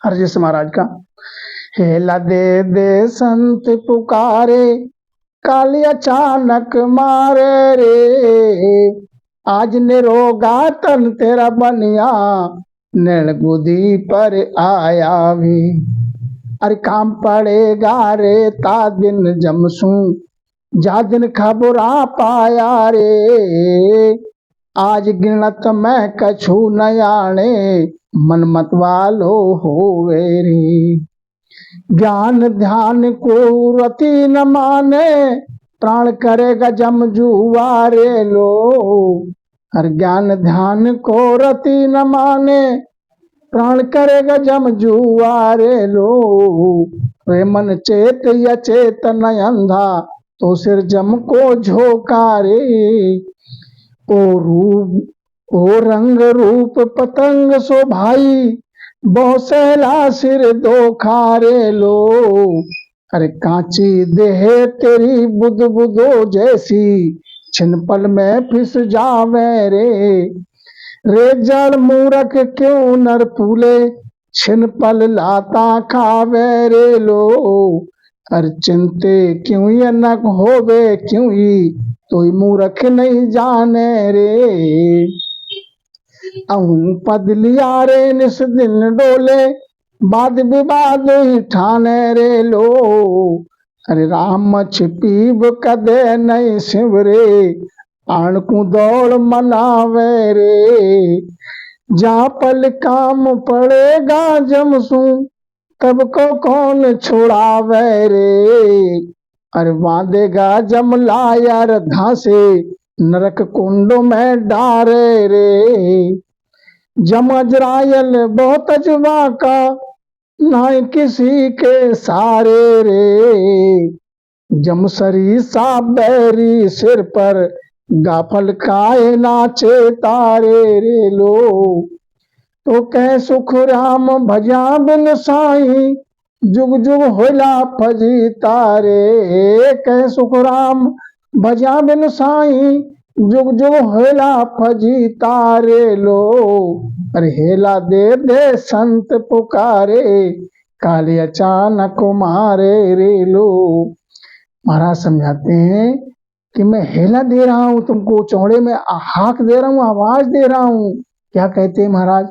हरजिस महाराज का। हेला दे दे संत पुकारे, काली अचानक मारे रे। आज निरोगा तन तेरा बनिया, निर्गुदी पर आया भी। अरे काम पड़ेगा रे ता दिन जमसू, जा दिन खबरा पाया रे। आज गिनत में कछु न आने, मन मत वालो होवे रे। ज्ञान ध्यान को रति न माने, प्राण करेगा जम जुआरे लो। हर ज्ञान ध्यान को रति न माने, प्राण करेगा जम जुआरे लो। वे मन चेत या चेतन अंधा, तो सिर जम को झोकारे। ओ रूप ओ रंग रूप पतंग सो भाई, बहुत सहला सिर दो खारे लो। अरे कांची देह तेरी बुध बुधो जैसी, छिन पल में फिस जावे रे। रे जड़ मूरख क्यों नर फूले, छिन पल लाता खावे रे लो। अरे चिंते क्यों ये नक होवे क्यों ही, तो मूरख नहीं जाने रे। अहूँ पद लिया रे निस दिन डोले, वाद विवाद ही ठाने रे लो। अरे राम छिपीब कदे नहीं सिमरे, आण को दौड़ मनावे रे। जा पल काम पड़ेगा जमसू, तब को कौन छुड़ावे रे। अरे बांधेगा जमला यार धासे, नरक कुंडों में डारे रे। जम अजरायल बहुत अजवा का, ना किसी के सारे रे। जम सरी सा बैरी सिर पर, गाफल काए नाचे तारे रे लो। तो कह सुख राम भजा बिन साई, जुग जुग होला फजी तारे। कह सुख राम भजा बिन साई, जुग जुग होला फजी तारे लो। अरे हेला दे दे संत पुकारे, काले अचानक मारे रे लो। महाराज समझाते हैं कि मैं हेला दे रहा हूं तुमको, चौड़े में हाक दे रहा हूं, आवाज दे रहा हूं। क्या कहते हैं महाराज?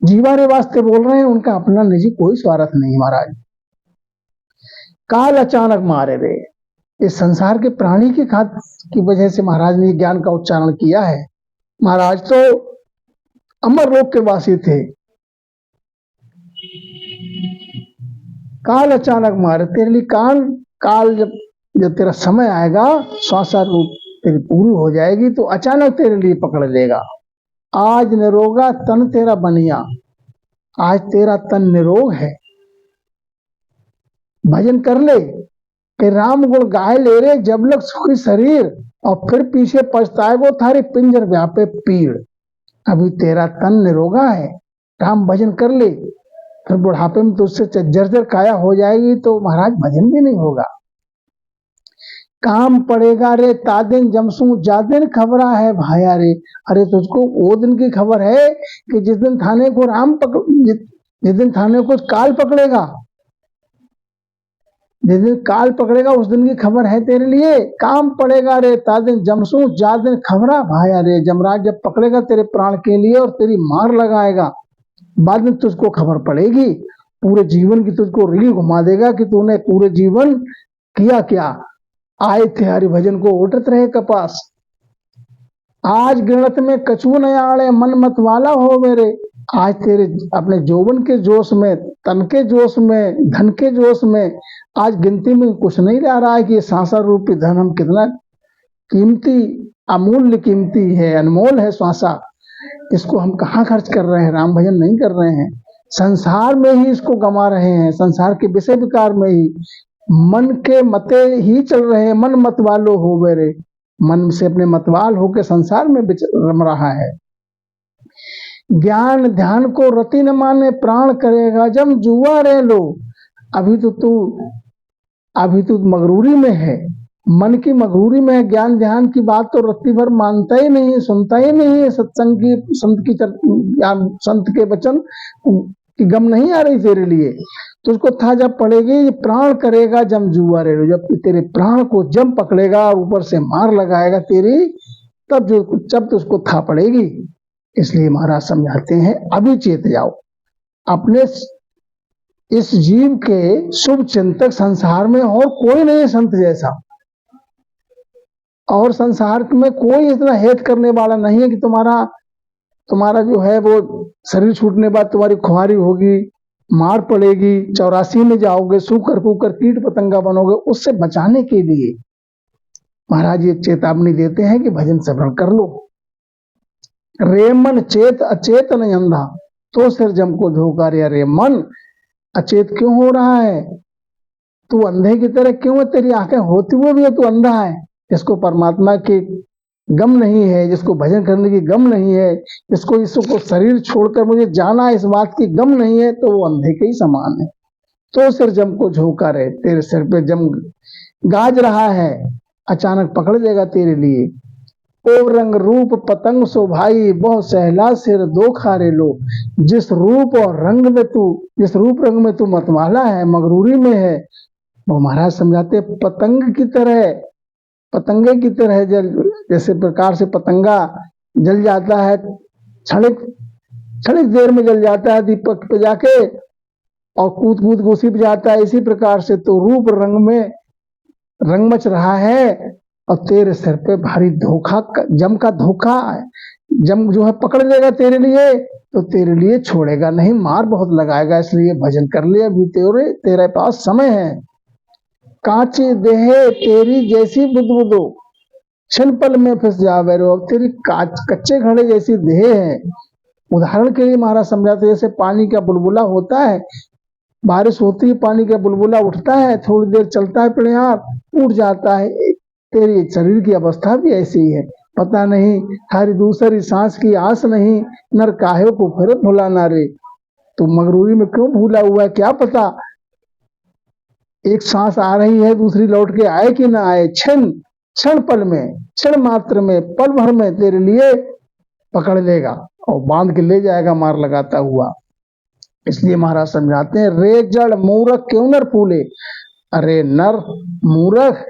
जीवारे वास्ते बोल रहे हैं, उनका अपना निजी कोई स्वार्थ नहीं महाराज। काल अचानक मारे रे, इस संसार के प्राणी की वजह से महाराज ने ज्ञान का उच्चारण किया है। महाराज तो अमर लोक के वासी थे। काल अचानक मारे तेरे लिए, काल जब तेरा समय आएगा, श्वासा रूप तेरी पूरी हो जाएगी, तो अचानक तेरे लिए पकड़ लेगा। आज निरोगा तन तेरा बनिया, आज तेरा तन निरोग है। भजन कर ले कि राम गुण गाय ले रे, जब लग सुखी शरीर, और फिर पीछे पछताएगो थारी पिंजर व्यापे पीड़। अभी तेरा तन निरोगा है, राम भजन कर ले, फिर बुढ़ापे में तो उससे जर्जर काया हो जाएगी, तो महाराज भजन भी नहीं होगा। काम पड़ेगा रे तादिन जमसू, जा दिन खबरा है भाया रे। अरे तुझको वो दिन की खबर है कि जिस दिन थाने को जिस दिन थाने को काल पकड़ेगा, जिस दिन काल पकड़ेगा उस दिन की खबर है तेरे लिए। काम पड़ेगा रे तादिन जमसू, जा दिन खबरा भाया रे। जमराज जब पकड़ेगा तेरे प्राण के लिए और तेरी मार लगाएगा, बाद में तुझको खबर पड़ेगी। पूरे जीवन की तुझको रील घुमा देगा कि तूने पूरे जीवन किया क्या। आए थे हरि भजन को उठत रहे कपास, आज गिणत में कछु न आड़े, मन मत वाला हो मेरे। आज तेरे अपने जौवन के जोश में, तन के जोश में, धन के जोश में, आज गिनती में कुछ नहीं रह रहा है कि ये सांसा रूपी धन हम कितना कीमती, अमूल्य कीमती है, अनमोल है श्वासा। इसको हम कहाँ खर्च कर रहे हैं? राम भजन नहीं कर रहे हैं, संसार में ही इसको गंवा रहे हैं, संसार के विषय विकार में ही मन के मते ही चल रहे हैं। मन मत वालो हो मेरे, मन से अपने मतवाल होकर संसार में रम रहा है। ज्ञान ध्यान को रति न माने, प्राण करेगा जम जुआ रे लो। अभी तो मगरूरी में है, मन की मगरूरी में है। ज्ञान ध्यान की बात तो रत्ती भर मानता ही नहीं, सुनता ही नहीं है। सत्संग की संत के वचन कि गम नहीं आ रही तेरे लिए। तुझको था जब पड़ेगी ये प्राण करेगा जम जुआ रे, जब तेरे प्राण को जम पकड़ेगा और ऊपर से मार लगाएगा तेरी, तब जब तुझको था पड़ेगी। इसलिए महाराज समझाते हैं अभी चेत जाओ, अपने इस जीव के शुभ चिंतक संसार में और कोई नहीं है संत जैसा, और संसार में कोई इतना हेत करने वाला नहीं है कि तुम्हारा जो है वो शरीर छूटने के बाद तुम्हारी खुआरी होगी, मार पड़ेगी, 84 में जाओगे, सूकर कुकर कीट पतंगा बनोगे। उससे बचाने के लिए महाराज ये चेतावनी देते हैं कि भजन श्रवण कर लो। रे मन चेत अचेत न अंधा, तो सिर जम को धोखा रे। अरे मन अचेत क्यों हो रहा है, तू अंधे की तरह क्यों है, तेरी आंखें होती हुए भी है तू अंधा है। जिसको परमात्मा के गम नहीं है, जिसको भजन करने की गम नहीं है, जिसको इसको शरीर छोड़कर मुझे जाना है इस बात की गम नहीं है, तो वो अंधे के ही समान है। तो सिर जम को झोंका रहे, तेरे सिर पे जम गाज रहा है, अचानक पकड़ लेगा तेरे लिए। ओ रंग रूप पतंग सो भाई, बहुत सहला सिर दो खारे लो। जिस रूप रंग में तू मतवाला है, मगरूरी में है, वो महाराज समझाते पतंग की तरह, पतंगे की तरह जैसे प्रकार से पतंगा जल जाता है, क्षणिक देर में जल जाता है दीपक पे जाके और कूद कूद को उसी पे जाता है, इसी प्रकार से तो रूप रंग में रंग मच रहा है और तेरे सिर पे भारी धोखा, जम का धोखा है। जम जो है पकड़ लेगा तेरे लिए, तो तेरे लिए छोड़ेगा नहीं, मार बहुत लगाएगा। इसलिए भजन कर ले, अभी तेरे पास समय है। कांचे देहे तेरी जैसी बुदबुदो, क्षण पल में फंस जावे रो। अब तेरी कच्चे घड़े जैसी देह है। उदाहरण के लिए महाराज समझाते जैसे पानी का बुलबुला होता है, बारिश होती है पानी का बुलबुला उठता है, थोड़ी देर चलता है फिर यहाँ उठ जाता है। तेरी शरीर की अवस्था भी ऐसी ही है, पता नहीं हर दूसरी सांस की आस नहीं, नर काहे को फिर भूला ना रे। तो मगरूरी में क्यों भूला हुआ है क्या पता, एक सांस आ रही है दूसरी लौट के आए कि ना आए, क्षण पल में, क्षण मात्र में, पल भर में तेरे लिए पकड़ लेगा और बांध के ले जाएगा मार लगाता हुआ। इसलिए महाराज समझाते हैं रे जड़ मूर्ख क्यों नर फूले। अरे नर मूर्ख,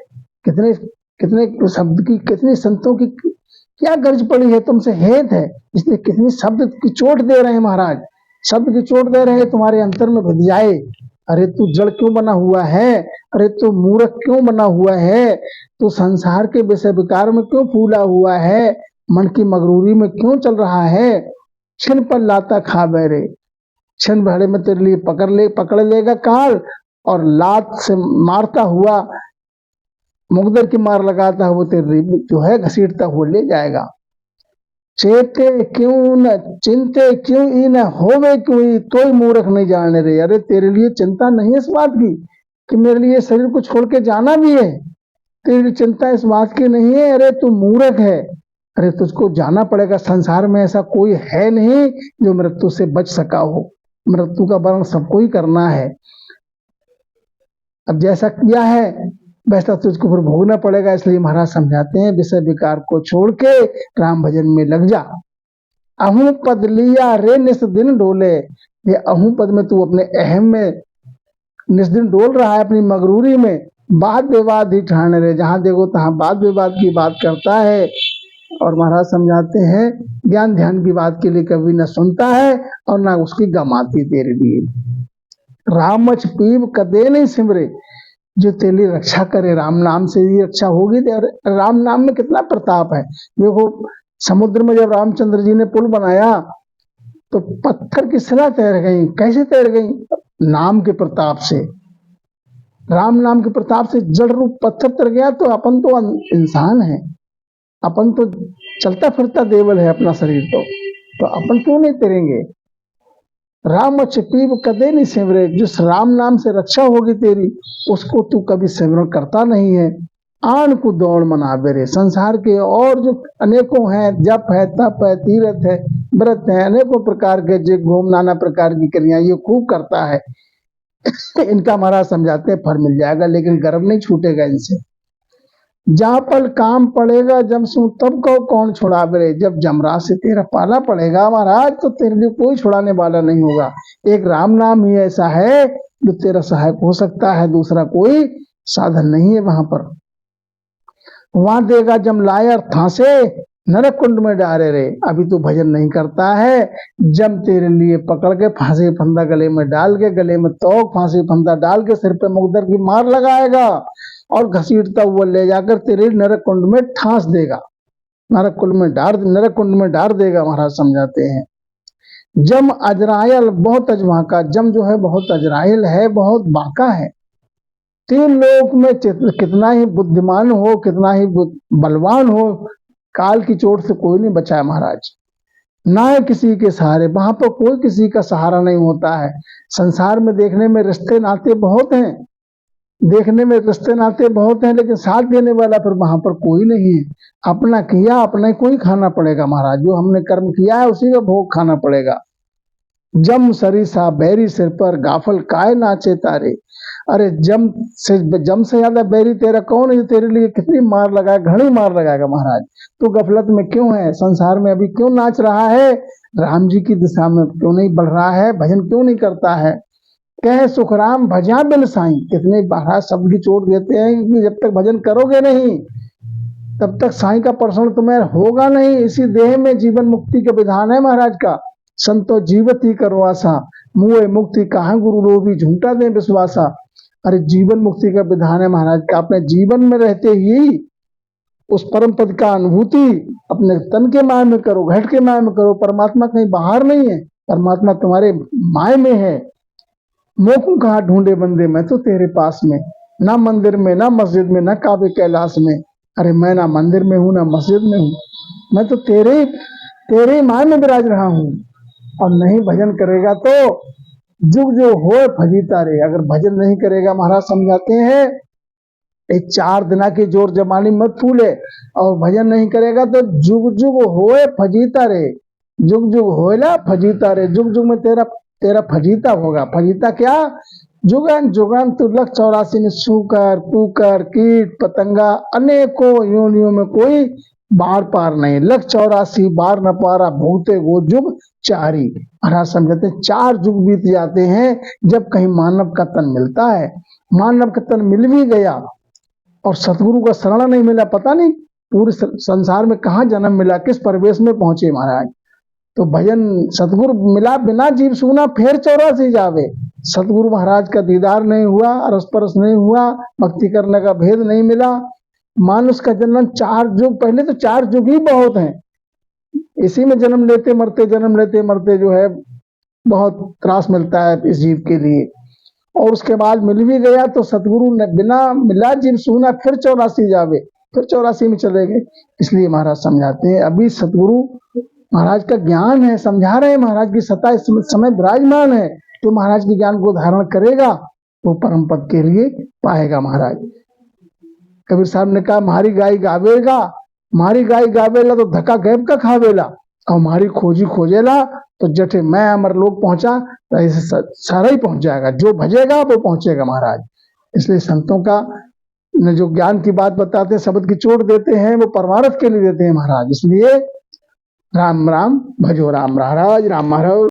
कितने कितने शब्द की, कितने संतों की क्या गर्ज पड़ी है, तुमसे हेत है, इसलिए कितनी शब्द की चोट दे रहे हैं महाराज, शब्द की चोट दे रहे हैं तुम्हारे अंतर में भिद जाए। अरे तू जड़ क्यों बना हुआ है, अरे तू मूर्ख क्यों बना हुआ है, तू संसार के विषय विकार में क्यों फूला हुआ है, मन की मगरूरी में क्यों चल रहा है। क्षण पर लाता खा बैरे, क्षण भरे में तेरे लिए पकड़ लेगा काल और लात से मारता हुआ, मुकदर की मार लगाता हुआ तेरे जो है घसीटता हुआ ले जाएगा। चेते क्यों न चिंते क्यों ही न होवे क्यों ही, तो मूर्ख नहीं जाने रे। अरे तेरे लिए चिंता नहीं है इस बात की कि मेरे लिए शरीर को छोड़ के जाना भी है, तेरे लिए चिंता इस बात की नहीं है, अरे तू मूर्ख है। अरे तुझको जाना पड़ेगा, संसार में ऐसा कोई है नहीं जो मृत्यु से बच सका हो, मृत्यु का वर्ण सबको ही करना है। अब जैसा किया है वैसा तुझको फिर भोगना पड़ेगा। इसलिए महाराज समझाते हैं विषय विकार को छोड़ के राम भजन में लग जा। अहू पद लिया रे निस दिन डोले, ये अहू पद में तू अपने अहम में निस दिन डोल रहा है, अपनी मगरूरी में वाद विवाद ही ठाने रे, जहां देखो तहां वाद विवाद की बात करता है। और महाराज समझाते हैं ज्ञान ध्यान की बात के लिए कभी न सुनता है और ना उसकी गम आती तेरे लिए। रामच पीव कदे नहीं सिमरे, जो तेरी रक्षा करे, राम नाम से ही रक्षा होगी। राम नाम में कितना प्रताप है। देखो समुद्र में जब रामचंद्र जी ने पुल बनाया तो पत्थर की शिला तैर गई, कैसे तैर गई, नाम के प्रताप से, राम नाम के प्रताप से जड़ रूप पत्थर तर गया। तो अपन तो इंसान है, अपन तो चलता फिरता देवल है अपना शरीर, तो अपन क्यों नहीं तैरेंगे। राम छिपीब कदे नहीं सिमरे, जिस राम नाम से रक्षा होगी तेरी उसको तू कभी सिमरण करता नहीं है। आन को दौड़ मनावे रे, संसार के और जो अनेकों हैं, जप है, तप है, तीर्थ है, व्रत है, अनेकों प्रकार के जो घूम नाना प्रकार की क्रियाएं ये खूब करता है इनका महाराज समझाते हैं फल मिल जाएगा, लेकिन गर्व नहीं छूटेगा इनसे। जहाँ पल काम पड़ेगा जमसू तब को कौन छुड़ावे रे। जब जमराज से तेरा पाला पड़ेगा महाराज तो तेरे लिए कोई छुड़ाने वाला नहीं होगा। एक राम नाम ही ऐसा है जो तेरा सहायक हो सकता है, दूसरा कोई साधन नहीं है वहां पर। वहां देगा जम लायर फांसे नरक कुंड में डारे रे। अभी तो भजन नहीं करता है, जम तेरे लिए पकड़ के फांसी फंदा गले में डाल के, गले में तोक फांसी फंदा डाल के सिर पे मुकद्दर की मार लगाएगा और घसीटता हुआ ले जाकर तेरे नरक कुंड में ठांस देगा, नरक कुंड में डाल देगा। महाराज समझाते हैं जम अजरायल बहुत अजवाका। जम जो है बहुत अजरायल है, बहुत बांका है। तीन लोक में कितना ही बुद्धिमान हो, कितना ही बलवान हो, काल की चोट से कोई नहीं बचा है महाराज। ना है किसी के सहारे, वहां पर कोई किसी का सहारा नहीं होता है। संसार में देखने में रिश्ते नाते बहुत हैं, लेकिन साथ देने वाला फिर वहां पर कोई नहीं है। अपना किया अपने को ही खाना पड़ेगा महाराज, जो हमने कर्म किया है उसी का भोग खाना पड़ेगा। जम सरिसा बैरी सिर पर गाफल काय नाचे तारे। अरे जम से ज्यादा बैरी तेरा कौन है, तेरे लिए कितनी मार लगाए, घनी मार लगाएगा महाराज। तो गफलत में क्यों है, संसार में अभी क्यों नाच रहा है, राम जी की दिशा में क्यों नहीं बढ़ रहा है, भजन क्यों नहीं करता है। कहे सुखराम भजा बिन साई। कितने महाराज शब्द की चोट देते हैं कि जब तक भजन करोगे नहीं तब तक साई का प्रसन्न तुम्हें होगा नहीं। इसी देह में जीवन मुक्ति का विधान है महाराज का। संतो जीवत ही करवासा, मुए मुक्ति कहा गुरु लोभी झूठा दे विश्वासा। अरे जीवन मुक्ति का विधान है महाराज का। अपने जीवन में रहते ही उस परम पद का अनुभूति अपने तन के माय में करो, घट के माय में करो। परमात्मा कहीं बाहर नहीं है, परमात्मा तुम्हारे माय में है। मोकू कहाँ ढूंढे बंदे, मैं तो तेरे पास में, ना मंदिर में ना मस्जिद में ना काबे कैलाश में। अरे मैं ना मंदिर में हूँ ना मस्जिद में हूँ, मैं तो तेरे माय में विराज रहा हूँ। और नहीं भजन करेगा तो जुग जो हो फजीता रे। अगर भजन नहीं करेगा महाराज समझाते हैं एक 4 दिना की जोर जमानी मत फूले, और भजन नहीं करेगा तो जुग जुग होए फजीता रे। जुग जुग होएला फजीता रे, जुग जुग में तेरा फजीता होगा। फजीता क्या, जुगन जुगन तुर्लक 84 में सूकर पुकर कीट पतंगा अनेकों योनियों में कोई बार पार नहीं। लख 84 बार न पारा भूते वो जुग चारी। महाराज समझाते 4 जुग बीत जाते हैं जब कहीं मानव का तन मिलता है। मानव का तन मिल भी गया और सतगुरु का शरण नहीं मिला, पता नहीं पूरे संसार में कहाँ जन्म मिला, किस परिवेश में पहुंचे महाराज। तो भजन सतगुरु मिला बिना जीव सुना फिर 84 जावे। सतगुरु महाराज का दीदार नहीं हुआ, अरस परस नहीं हुआ, भक्ति करने का भेद नहीं मिला। मानुष का जन्म 4 जुग, पहले तो 4 जुग ही बहुत हैं। इसी में जन्म लेते मरते जो है बहुत त्रास मिलता है इस जीव के लिए। और उसके बाद मिल भी गया तो सतगुरु ने बिना मिला जीव सुना फिर 84 जावे, फिर 84 में चले गए। इसलिए महाराज समझाते हैं अभी सतगुरु महाराज का ज्ञान है, समझा रहे हैं महाराज की सत्ता इस समय विराजमान है। तो महाराज के ज्ञान को धारण करेगा वो परम पद के लिए पाएगा महाराज। कबीर साहब ने कहा मारी गाय गावेला तो धक्का गैब का खावेला, और मारी खोजी खोजेला तो जठे मैं अमर लोग पहुंचा, तो ऐसे सारा ही पहुंच जाएगा। जो भजेगा वो पहुंचेगा महाराज। इसलिए संतों का जो ज्ञान की बात बताते हैं, शब्द की चोट देते हैं, वो परमार्थ के लिए देते हैं महाराज। इसलिए राम राम भजो राम महाराज, राम महाराज।